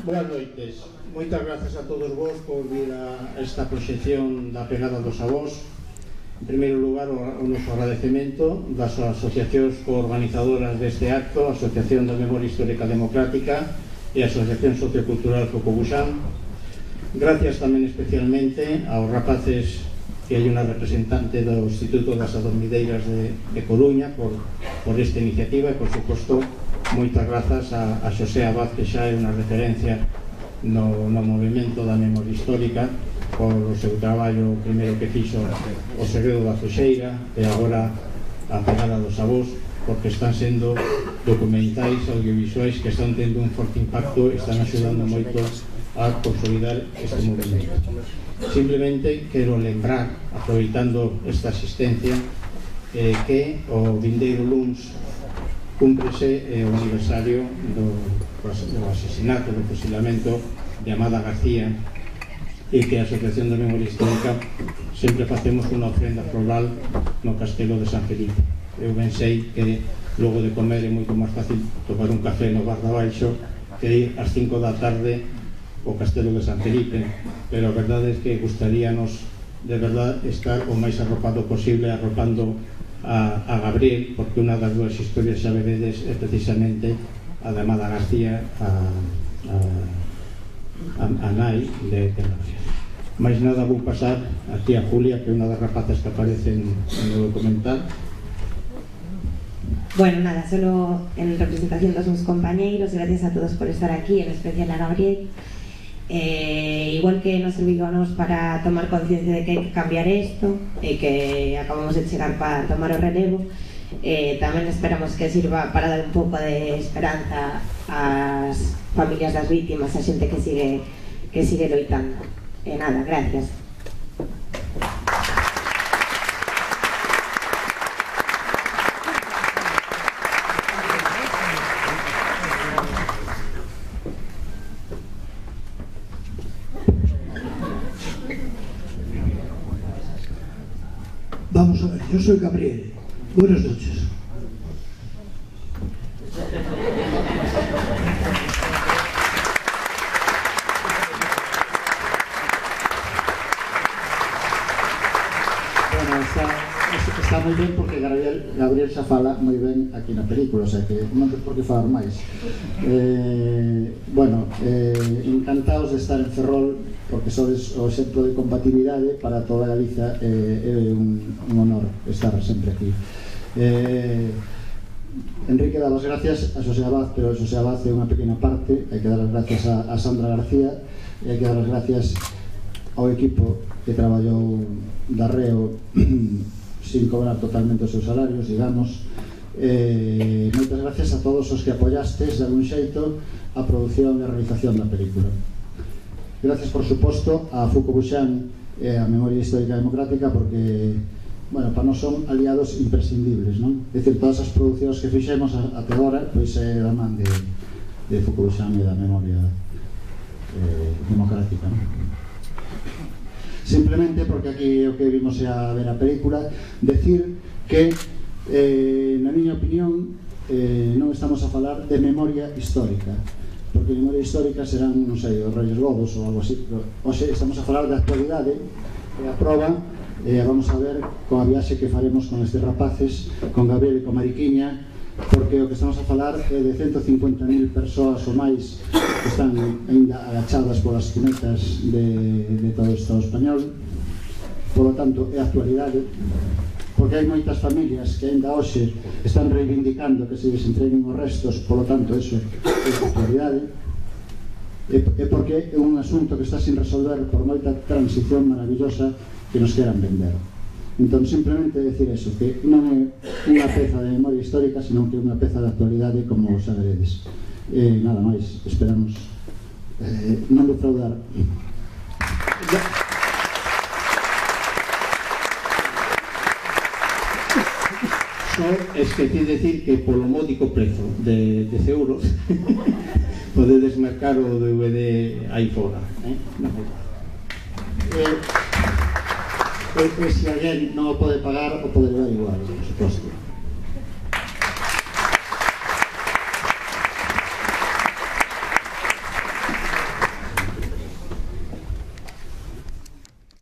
Buenas noites. Moitas grazas a todos vos por vir a esta proxección da Pegada dos Avós. En primeiro lugar, o noso agradecemento das asociacións coorganizadoras deste acto, a Asociación da Memoria Histórica Democrática e a Asociación Sociocultural Focobuxán. Gracias tamén especialmente aos rapaces que hai unha representante do Instituto das Adormideiras de Coruña por esta iniciativa e, por suposto, moitas grazas a Xosé Abad, que xa é unha referencia no movimento da memoria histórica, polo seu traballo primeiro que fixo O segredo da Foxeira e agora A Pegada dos Avós, porque están sendo documentais audiovisuais que están tendo un forte impacto e están axudando moito a consolidar este movimento. Simplemente quero lembrar, aproveitando esta asistencia, que o vindeiro luns cúmprese o aniversario do asesinato, do fusilamento de Amada García, e que a Asociación da Memoria Histórica sempre facemos unha ofrenda floral no Castelo de San Felipe. Eu ben sei que logo de comer é moito máis fácil tomar un café no bar de abaixo que ir ás 5 da tarde ao Castelo de San Felipe, pero a verdade é que gustaríanos de verdade estar o máis arropado posible, arropando a Gabriel, porque unha das dúas historias xa veredes é precisamente a de Amada García, a nai de Gabriel. Mais nada, vou pasar aquí a Julia, que é unha das rapazas que aparecen no documental. Bueno, nada, solo en representación dos meus compañeiros, gracias a todos por estar aquí, en especial a Gabriel. Igual que nos serviu a nos para tomar conciencia de que hai que cambiar isto e que acabamos de chegar para tomar o relevo, tamén esperamos que sirva para dar un pouco de esperanza ás familias das vítimas, a xente que sigue loitando. E nada, gracias. Vamos a ver, yo soy Gabriel. Buenas noches. Bueno, está moi ben porque Gabriel xa fala moi ben aquí na película, o sea que non tens por que falar máis. Bueno, encantados de estar en Ferrol, porque sodes o exemplo de compatibilidade para toda Galiza. É un honor estar sempre aquí. Enrique dá as gracias a Xosé Abad, pero Xosé Abad é unha pequena parte. Hai que dar as gracias a Sandra García e hai que dar as gracias ao equipo que traballou da Reo sin cobrar totalmente os seus salarios, digamos. Moitas gracias a todos os que apoyastes de algún xeito a produción e a realización da película. Gracias, por suposto, a Focobuxán e a Memoria Histórica Democrática, porque, bueno, para nós son aliados imprescindibles, non? É dicir, todas as producións que fixemos até agora, pois é da man de Focobuxán e da Memoria Democrática, non? Simplemente, porque aquí o que vimos a ver a película, decir que, na miña opinión, non estamos a falar de memoria histórica, porque memoria histórica serán, non sei, os Reyes Godos ou algo así. Hoxe estamos a falar de actualidade, e a prova vamos a ver con a viaxe que faremos con estes rapaces, con Gabriel e con Mariquiña, porque o que estamos a falar é de 150.000 persoas ou máis que están ainda agachadas polas cunetas de todo o Estado español. Por lo tanto, é actualidade, porque hai moitas familias que ainda hoxe están reivindicando que se desentreguen os restos. Por lo tanto, eso é actualidade, e porque é un asunto que está sin resolver por moita transición maravillosa que nos queran vender. Entón, simplemente decir eso, que non é unha peza de memoria histórica, senón que é unha peza de actualidade, como xa veredes. Nada máis, esperamos non defraudar. Só esqueci de decir que polo módico prezo de 10 euros podedes mercar o DVD aí fora. E se alguén non o pode pagar, o pode levar igual, por suposto.